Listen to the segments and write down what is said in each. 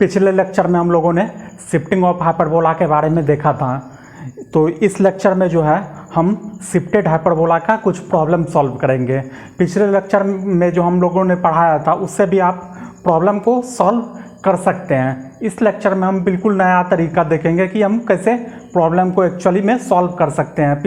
पिछले लेक्चर में हम लोगों ने शिफ्टिंग ऑफ हाइपरबोला के बारे में देखा था। तो इस लेक्चर में जो है हम शिफ्टेड हाइपरबोला का कुछ प्रॉब्लम सॉल्व करेंगे। पिछले लेक्चर में जो हम लोगों ने पढ़ाया था उससे भी आप प्रॉब्लम को सॉल्व कर सकते हैं। इस लेक्चर में हम बिल्कुल नया तरीका देखेंगे कि हम कैसे प्रॉब्लम को एक्चुअली में सॉल्व कर सकते हैं।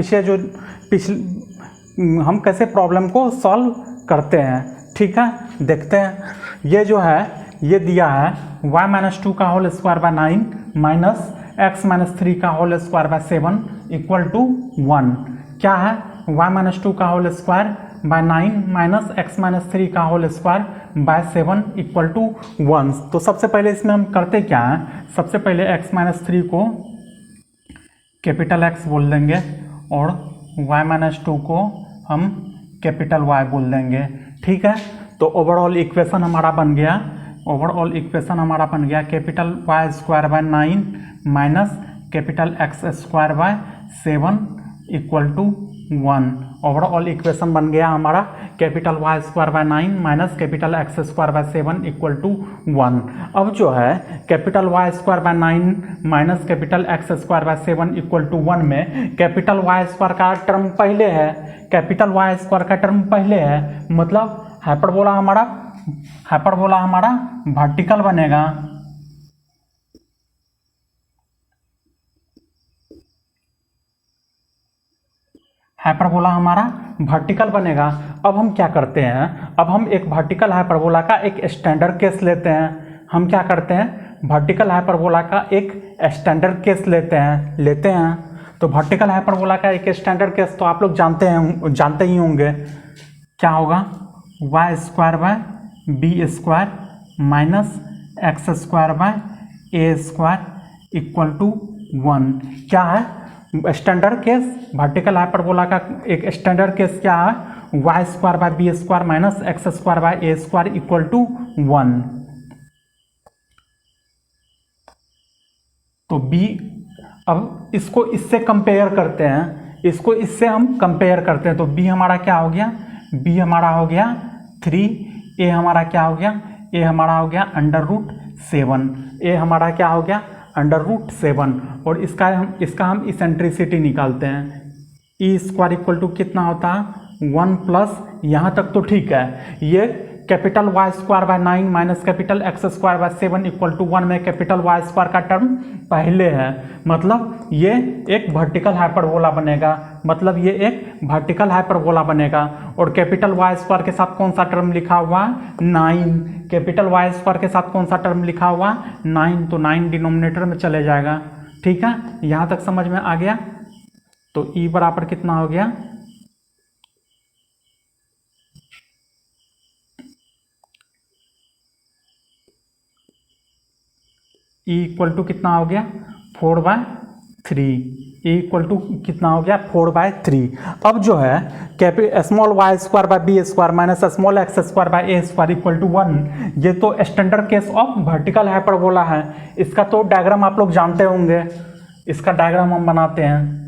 हम कैसे प्रॉब्लम को सॉल्व करते हैं, ठीक है, देखते हैं। ये जो है ये दिया है y-2 का whole square by 9 minus x-3 का whole square by 7 equal to 1। क्या है y-2 का whole square by 9 minus x-3 का whole square by 7 equal to 1। तो सबसे पहले इसमें हम करते क्या है, सबसे पहले x-3 को कैपिटल X बोल देंगे और y-2 को हम कैपिटल Y बोल देंगे, ठीक है। तो ओवरऑल इक्वेशन हमारा बन गया capital Y square by 9 minus capital X square by 7 equal to 1। Overall equation बन गया हमारा capital Y square by 9 minus capital X square by 7 equal to 1। अब जो है capital Y square by 9 minus capital X square by 7 equal to 1 में capital Y square का term पहले है, कैपिटल Y स्क्वायर का टर्म पहले है, मतलब हाइपरबोला हमारा वर्टिकल बनेगा। हाइपरबोला हमारा वर्टिकल बनेगा। अब हम क्या करते हैं, अब हम एक वर्टिकल हाइपरबोला का एक स्टैंडर्ड केस लेते हैं। हम क्या करते हैं, वर्टिकल हाइपरबोला का एक स्टैंडर्ड केस लेते हैं। तो वर्टिकल हाइपरबोला का एक स्टैंडर्ड केस तो आप लोग जानते ही होंगे। क्या होगा, y square by b square minus x square by a square equal to 1। क्या है स्टैंडर्ड केस, वर्टिकल हाइपरबोला का एक स्टैंडर्ड केस क्या है, y square by b square minus x square by a square equal to 1। तो b, अब इसको इससे कंपेयर करते हैं, इसको इससे हम कंपेयर करते हैं। तो b हमारा क्या हो गया, b हमारा हो गया 3, a हमारा क्या हो गया, a हमारा हो गया √7, a हमारा क्या हो गया √7। और इसका हम इसेंट्रिसिटी निकालते हैं। e स्क्वायर इक्वल टू कितना होता है 1 प्लस, यहाँ तक तो ठीक है। ये capital Y square by 9 minus capital X square by 7 equal to 1 में कैपिटल Y स्क्वायर का टर्म पहले है, मतलब ये एक वर्टिकल हाइपरबोला बनेगा। और कैपिटल Y स्क्वायर के साथ कौन सा टर्म लिखा हुआ, 9। कैपिटल Y स्क्वायर के साथ कौन सा टर्म लिखा हुआ, 9। तो 9 डिनोमिनेटर में चले जाएगा, ठीक है। यहाँ तक समझ में आ गया। तो E बराबर कितना हो गया, E इक्वल टू कितना हो गया 4/3। E इक्वल टू कितना हो गया 4/3। अब जो है small y square by b square minus small x square by a square equal to 1, ये तो standard case of vertical hyperbola है। इसका तो डायग्राम आप लोग जानते होंगे, इसका डायग्राम हम बनाते हैं।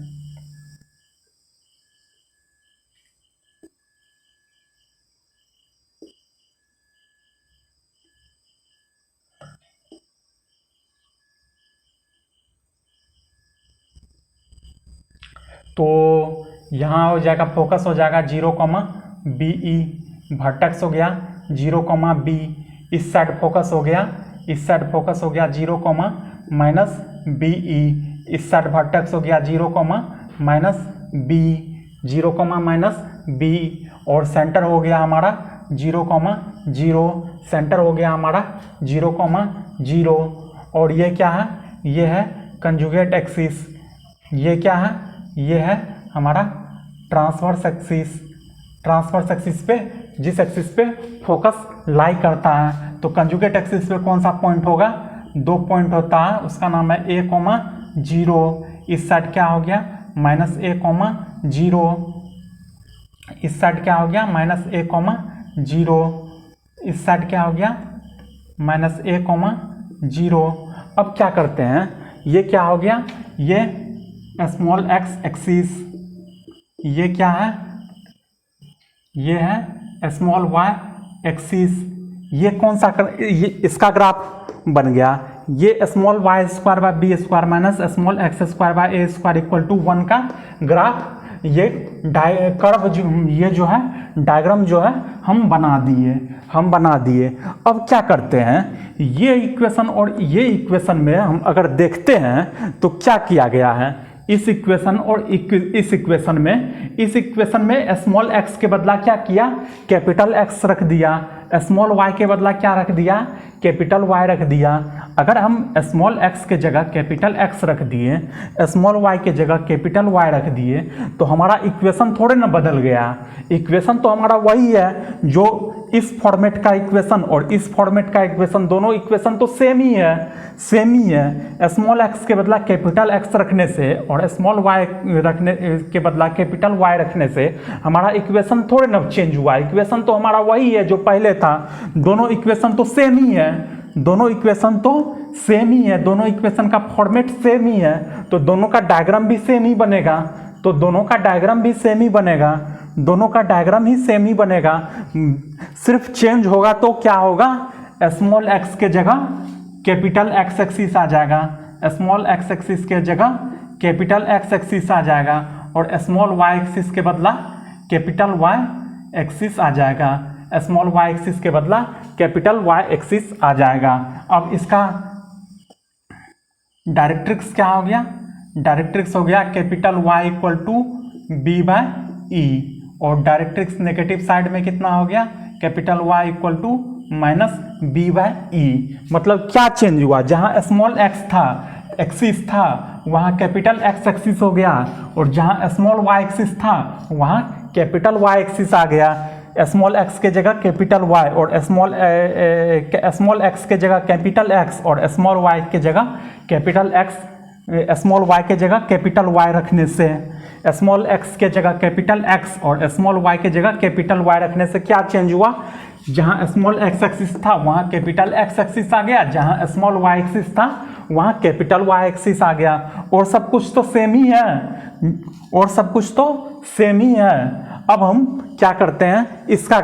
तो यहाँ हो जाएगा, फोकस हो जाएगा 0,BE, वर्टेक्स हो गया 0,B, इस साइड फोकस हो गया 0,-BE, इस साइड वर्टेक्स हो गया 0,-B, 0,-B, और सेंटर हो गया हमारा 0,0, सेंटर हो गया हमारा 0,0। और ये क्या है, ये है कंजुगेट एक्सिस। ये क्या है, ये है हमारा ट्रांसवर्स एक्सिस पे, जिस एक्सिस पे फोकस लाई करता है। तो कंजुगेट एक्सिस पे कौन सा पॉइंट होगा, 2 पॉइंट होता है, उसका नाम है A,0। इस साइड क्या हो गया -A,0, इस साइड क्या हो गया -A,0, इस साइड क्या हो गया -A,0। अब क्या करते हैं, ये क्या हो गया, ये स्मॉल एक्स एक्सिस, ये क्या है, ये है स्मॉल वाई एक्सिस। ये कौन सा ये इसका ग्राफ बन गया, ये small y square by b square minus small x square by a square equal to 1 का ग्राफ, ये कर्व जो ये जो है डायग्राम जो है हम बना दिए। अब क्या करते हैं, ये इक्वेशन और ये इक्वेशन में हम अगर देखते हैं तो क्या किया गया है, इस इक्वेशन और इस इक्वेशन में स्मॉल एक्स के बदला क्या किया, कैपिटल एक्स रख दिया, स्मॉल वाई के बदला क्या रख दिया, कैपिटल वाई रख दिया। अगर हम स्मॉल एक्स के जगह कैपिटल एक्स रख दिए, स्मॉल वाई के जगह कैपिटल वाई रख दिए, तो हमारा इक्वेशन थोड़े ना बदल गया। इक्वेशन तो हमारा वही है जो इस फॉर्मेट का इक्वेशन और इस फॉर्मेट का इक्वेशन, दोनों इक्वेशन तो सेम ही है। स्मॉल एक्स के बदला कैपिटल एक्स रखने से और स्मॉल वाई रखने के बदला कैपिटल वाई रखने से हमारा इक्वेशन थोड़े ना चेंज हुआ। इक्वेशन तो हमारा वही है जो पहले था। दोनों इक्वेशन तो सेम ही है, दोनों इक्वेशन का फॉर्मेट सेम ही है, तो दोनों का डायग्राम भी सेम ही बनेगा। दोनों का डायग्राम ही सेम ही बनेगा। सिर्फ चेंज होगा तो क्या होगा, स्मॉल एक्स के जगह कैपिटल एक्स एक्सिस आ जाएगा, स्मॉल एक्स एक्सिस के जगह कैपिटल एक्स एक्सिस आ जाएगा, और स्मॉल वाई एक्सिस के बदला कैपिटल वाई एक्सिस आ जाएगा, स्मॉल वाई एक्सिस के बदला कैपिटल वाई एक्सिस आ जाएगा। अब इसका डायरेक्ट्रिक्स क्या हो गया, डायरेक्ट्रिक्स हो गया capital y equal to b by e, और डायरेक्ट्रिक्स नेगेटिव साइड में कितना हो गया, capital y equal to minus b by e. मतलब क्या चेंज हुआ, जहाँ स्मॉल एक्स था एक्सिस था वहाँ कैपिटल एक्स एक्सिस हो गया, और जहाँ स्मॉल वाई एक्सिस था वहाँ कैपिटल वाई एक्सिस आ गया। स्मॉल एक्स के जगह कैपिटल वाई और स्मॉल एक्स के जगह कैपिटल एक्स और स्मॉल वाई के जगह कैपिटल एक्स, स्मॉल वाई के जगह कैपिटल वाई रखने से, स्मॉल एक्स के जगह कैपिटल एक्स और स्मॉल वाई के जगह कैपिटल वाई रखने से क्या चेंज हुआ, जहाँ स्मॉल एक्स एक्सिस था वहाँ कैपिटल एक्स एक्सिस आ गया, जहाँ स्मॉल वाई एक्सिस था वहाँ कैपिटल वाई एक्सिस आ गया, और सब कुछ तो सेम ही है। अब हम क्या करते हैं, इसका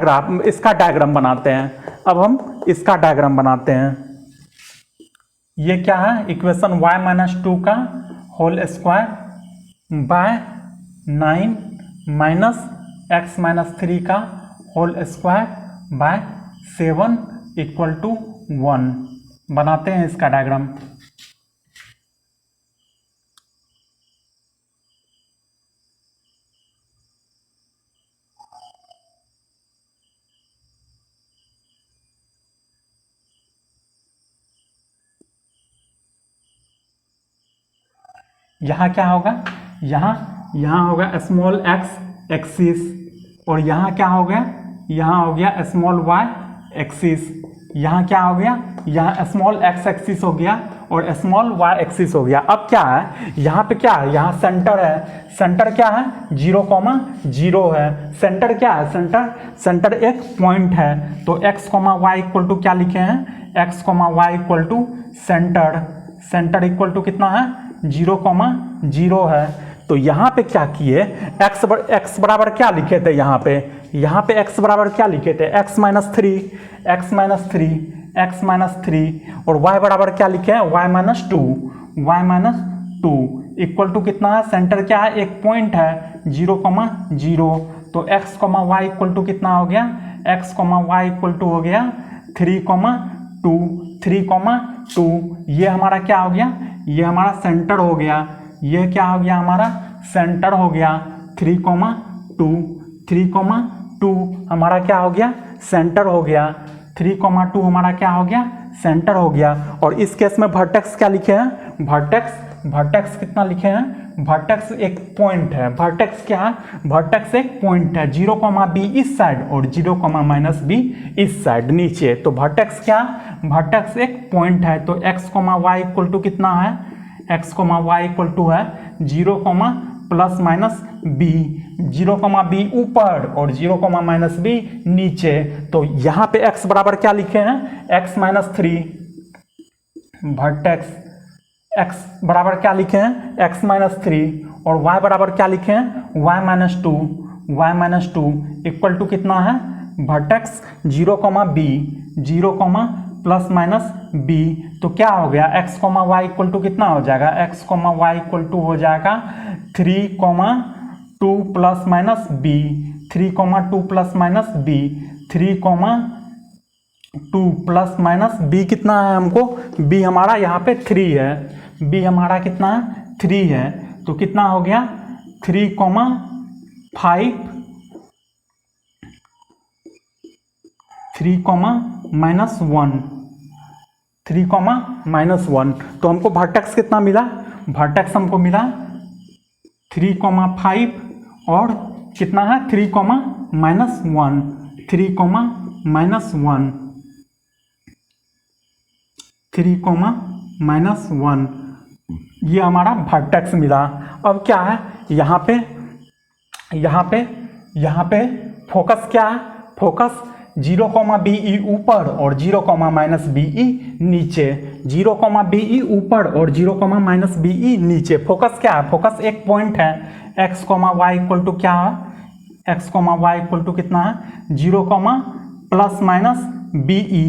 डायग्राम बनाते हैं। ये क्या है, इक्वेशन y माइनस 2 का whole square by 9 minus x minus 3 का whole square by 7 equal to 1 बनाते हैं इसका डायग्राम। यहाँ क्या होगा, यहाँ होगा स्मॉल एक्स एक्सिस, और यहाँ क्या हो गया, यहाँ हो गया स्मॉल वाई एक्सिस। यहाँ क्या हो गया, यहाँ स्मॉल एक्स एक्सिस हो गया और स्मॉल वाई एक्सिस हो गया। अब क्या है, यहाँ पे क्या है, यहाँ सेंटर है। सेंटर क्या है, 0,0 है। सेंटर क्या है, सेंटर एक पॉइंट है। तो x, y इक्वल टू क्या लिखे हैं, x, y equal to centre equal to कितना है, 0,0 है। तो यहाँ पे क्या किए, x बराबर क्या लिखे थे, यहाँ पे x बराबर क्या लिखे थे, x माइनस 3 और y बराबर क्या लिखे हैं, y माइनस 2 इक्वल टू कितना है, सेंटर क्या है, एक पॉइंट है 0,0। तो x, y इक्वल टू कितना हो गया, x, y इक्वल टू हो गया 3,2। ये हमारा क्या हो गया, ये हमारा सेंटर हो गया। ये क्या हो गया, हमारा सेंटर हो गया 3,2 हमारा क्या हो गया, सेंटर हो गया। 3,2 हमारा क्या हो गया, सेंटर हो गया। और इस केस में वर्टेक्स क्या लिखे हैं, वर्टेक्स कितना लिखे हैं, वर्टेक्स एक पॉइंट है। वर्टेक्स क्या है, वर्टेक्स एक पॉइंट है, 0,b इस साइड और 0,-b इस साइड नीचे। तो वर्टेक्स क्या, वर्टेक्स एक पॉइंट है। तो x, y इक्वल टू कितना है, x, y इक्वल टू है 0,+-b, 0,b ऊपर और 0,-b नीचे। तो यहाँ पे x बराबर क्या लिखे हैं, x-3। वर्टेक्स x बराबर क्या लिखे हैं, x-3 और y बराबर क्या लिखे हैं, y-2 इक्वल टू कितना है, vertex 0,b plus minus B, तो क्या हो गया x comma y equal to कितना हो जाएगा, x comma y equal to हो जाएगा 3,2 plus minus b, 3,2 plus minus b, 3,2 plus minus b कितना है हमको, बी हमारा यहाँ पे 3 है, बी हमारा कितना है 3 है, तो कितना हो गया 3,5 3,-1 3,-1, तो हमको वर्टेक्स कितना मिला, वर्टेक्स हमको मिला 3,5 और कितना है 3,-1 3,-1 3,-1 ये हमारा वर्टेक्स मिला। अब क्या है यहाँ पे फोकस क्या है, फोकस 0,BE ऊपर और 0,-BE नीचे, 0,BE ऊपर और 0,-BE नीचे। फोकस क्या है, फोकस एक पॉइंट है, x, y इक्वल टू क्या है, x, y इक्वल टू कितना है 0,+-BE,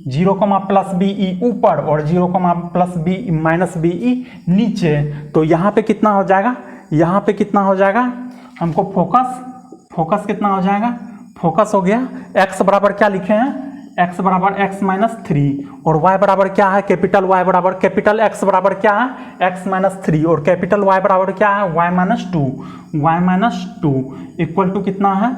0,+BE ऊपर और 0,+BE नीचे। तो यहाँ पे कितना हो जाएगा, यहाँ पे कितना हो जाएगा हमको फोकस कितना हो जाएगा, फोकस हो गया x बराबर क्या लिखे हैं, x बराबर x-3 और y बराबर क्या है, कैपिटल Y बराबर कैपिटल X बराबर क्या है x-3 और कैपिटल Y बराबर क्या है y-2 इक्वल टू कितना है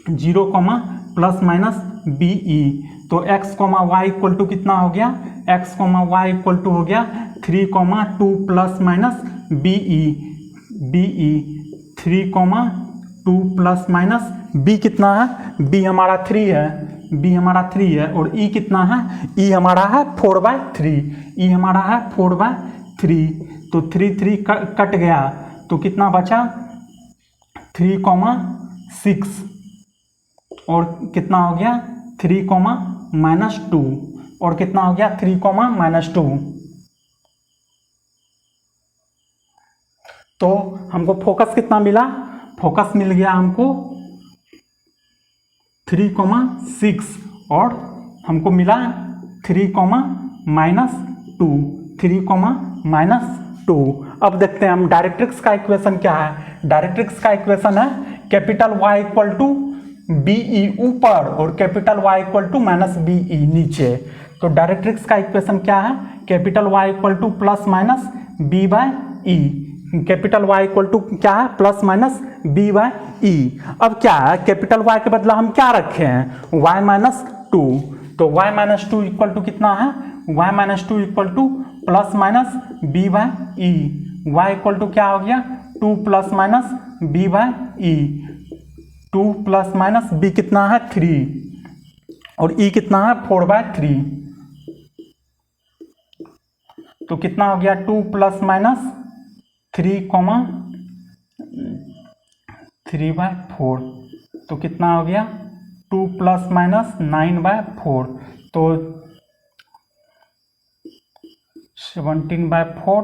0,+-BE। तो x, y इक्वल टू कितना हो गया, x, y इक्वल टू हो गया 3,2 +-BE 3,2 +-B कितना है, B हमारा 3 है, B हमारा 3 है और E कितना है, E हमारा है 4/3, E हमारा है 4/3, तो 3 कट गया तो कितना बचा 3,6 और कितना हो गया 3,-2 और कितना हो गया 3,-2। तो हमको फोकस कितना मिला, फोकस मिल गया हमको 3,6 और हमको मिला 3,-2। अब देखते हैं हम डायरेक्ट्रिक्स का इक्वेशन क्या है, डायरेक्ट्रिक्स का इक्वेशन है capital Y equal to BE ऊपर और capital Y equal to -BE नीचे। तो डायरेक्ट्रिक्स का इक्वेशन क्या है, capital Y equal to +-B/E, capital Y equal to क्या है +-B/E। अब क्या है कैपिटल Y के बदला हम क्या रखे हैं y-2, तो y-2 इक्वल टू कितना है, y-2 equal to +-B/E, y equal to क्या हो गया 2 +-B/E, 2 +-B कितना है 3 और E कितना है 4/3, तो कितना हो गया 2 +-3,3/4, तो कितना हो गया 2 +-9/4, तो 17/4,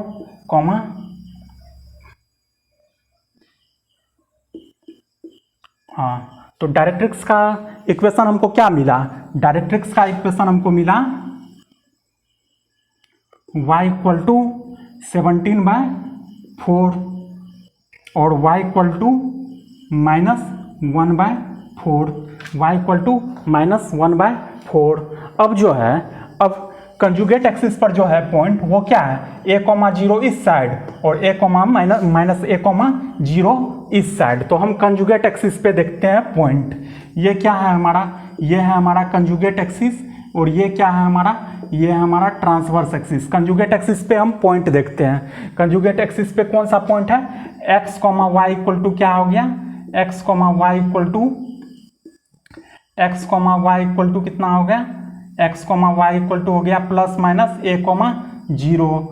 हाँ। तो डायरेक्ट्रिक्स का इक्वेशन हमको क्या मिला, डायरेक्ट्रिक्स का इक्वेशन हमको मिला y इक्वल टू 17/4 और y equal to -1/4, y equal to -1/4। अब जो है, अब कंजुगेट एक्सिस पर जो है पॉइंट वो क्या है a,0 इस साइड और a,-a,0 इस साइड। तो हम कंजुगेट एक्सिस पे देखते हैं पॉइंट, ये क्या है हमारा, ये है हमारा कंजुगेट एक्सिस और ये क्या है हमारा, ये है हमारा ट्रांसवर्स एक्सिस। कंजुगेट एक्सिस पे हम पॉइंट देखते हैं, कंजुगेट एक्सिस पे कौन सा पॉइंट है, x, y इक्वल टू क्या हो गया, x, y इक्वल टू कितना हो गया, x, y इक्वल टू हो गया +-a,0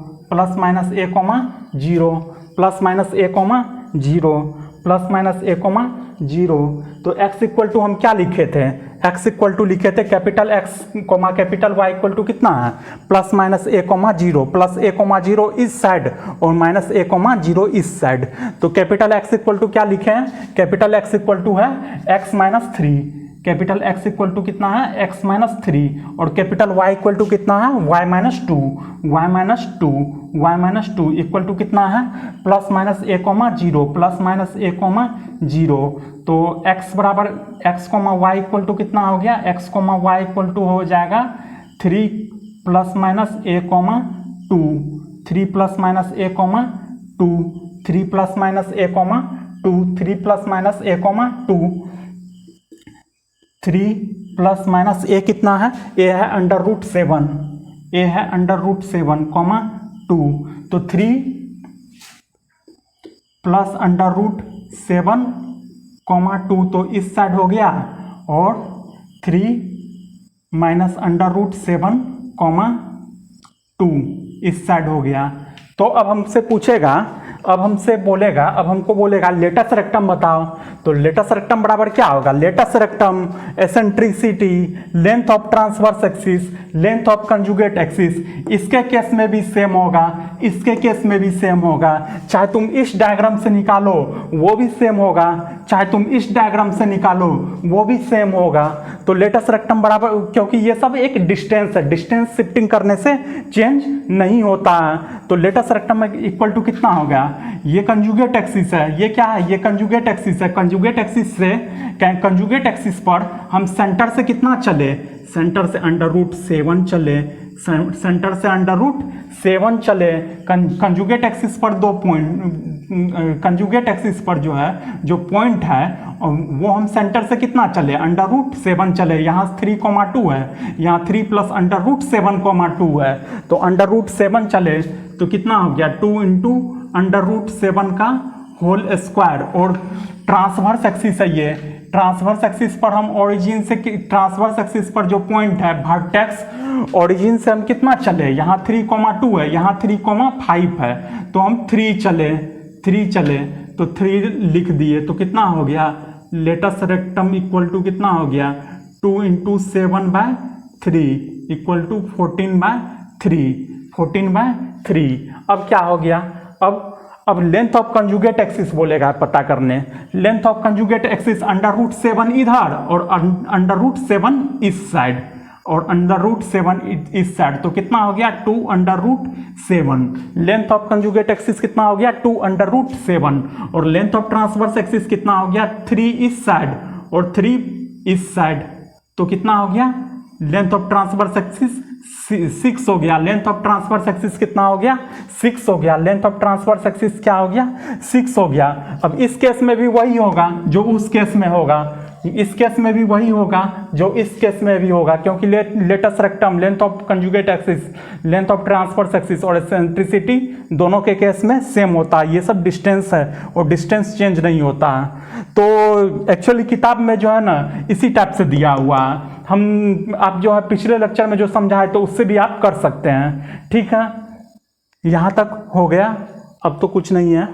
+-a,0 तो x इक्वल टू हम क्या लिखे थे, x इक्वल टू लिखे थे capital X, capital Y equal to कितना है +-a,0 इस साइड और -a,0 इस साइड। तो कैपिटल X इक्वल टू क्या लिखे हैं, कैपिटल X इक्वल टू है x-3, capital X equal to कितना है x माइनस 3 और कैपिटल Y इक्वल टू कितना है y minus 2 y minus 2 equal to कितना है plus minus a comma 0 plus minus a comma 0। तो x बराबर x comma y equal to कितना हो गया x comma y equal to हो जाएगा 3 plus minus a comma 2 3 plus minus a comma 2 3 plus minus a comma 2 3 plus minus a comma 2 3 plus minus a कितना है a है under root 7 a है under root 7 coma 2 तो 3 plus under root 7 coma 2 तो इस side हो गया और 3 माइनस अंडर रूट 7 कोमा 2 इस साइड हो गया। तो अब हमसे पूछेगा अब हमको बोलेगा लेटेस्ट रेक्टम बताओ। तो लेटेस्ट रेक्टम बराबर क्या होगा latus rectum eccentricity length of transverse axis length of conjugate axis. इसके केस में भी सेम होगा इसके केस में भी सेम होगा, चाहे तुम इस डायग्राम से निकालो वो भी सेम होगा चाहे तुम इस डायग्राम से निकालो वो भी सेम होगा। तो लेटेस्ट रेक्टम बराबर क्योंकि ये सब एक डिस्टेंस है डिस्टेंस शिफ्टिंग करने से चेंज नहीं होता है। तो लेटेस्ट रेक्टम इक्वल टू कितना होगा ये कंजुगेट एक्सिस है ये क्या है ये कंजुगेट एक्सिस है। कंजुगेट एक्सिस पर हम सेंटर से कितना चले सेंटर से अंडर रूट 7 चले सेंटर से अंडर रूट 7 चले। कंजुगेट एक्सिस पर 2 पॉइंट कंजुगेट एक्सिस पर जो पॉइंट है वो हम सेंटर से कितना चले अंडर रूट 7 चले। यहाँ 3,2 है यहाँ 3 प्लस अंडर रूट 7,2 है तो अंडर रूट 7 चले तो कितना हो गया 2 इंटू अंडर रूट 7 का होल स्क्वायर। और ट्रांसवर्स एक्सिस है ये ट्रांसवर्स एक्सिस पर हम ओरिजिन से ट्रांसवर्स एक्सिस पर जो पॉइंट है वर्टेक्स ओरिजिन से हम कितना चले यहाँ 3,2 है यहाँ 3,5 है तो हम 3 चले तो 3 लिख दिए तो कितना हो गया लेटेस्ट रेक्टम इक्वल टू कितना हो गया 2 इंटू 7/3 इक्वल टू 14/3। अब क्या हो गया अब लेंथ ऑफ कंजुगेट एक्सिस बोलेगा पता करने। Length of conjugate axis under root 7 इधर और अंडर रूट 7 इस साइड और अंडर रूट 7 इस साइड तो कितना हो गया 2 under root 7। Length of conjugate axis कितना हो गया 2 अंडर रूट 7 और लेंथ ऑफ ट्रांसवर्स एक्सिस कितना हो गया 3 इस साइड और 3 इस साइड तो कितना हो गया लेंथ ऑफ ट्रांसवर्स एक्सिस 6 हो गया। लेंथ ऑफ ट्रांसवर्स एक्सिस कितना हो गया 6 हो गया लेंथ ऑफ ट्रांसवर्स एक्सिस क्या हो गया 6 हो गया। अब इस केस में भी वही होगा जो उस केस में होगा इस केस में भी वही होगा जो इस केस में भी होगा क्योंकि latus rectum length of conjugate axis length of transverse axis और एसेंट्रिसिटी दोनों के केस में सेम होता है। ये सब डिस्टेंस है और डिस्टेंस चेंज नहीं होता है। तो एक्चुअली किताब में जो है ना इसी टाइप से दिया हुआ है। हम आप जो है पिछले लेक्चर में जो समझाए तो उससे भी आप कर सकते हैं। ठीक है यहाँ तक हो गया अब तो कुछ नहीं है।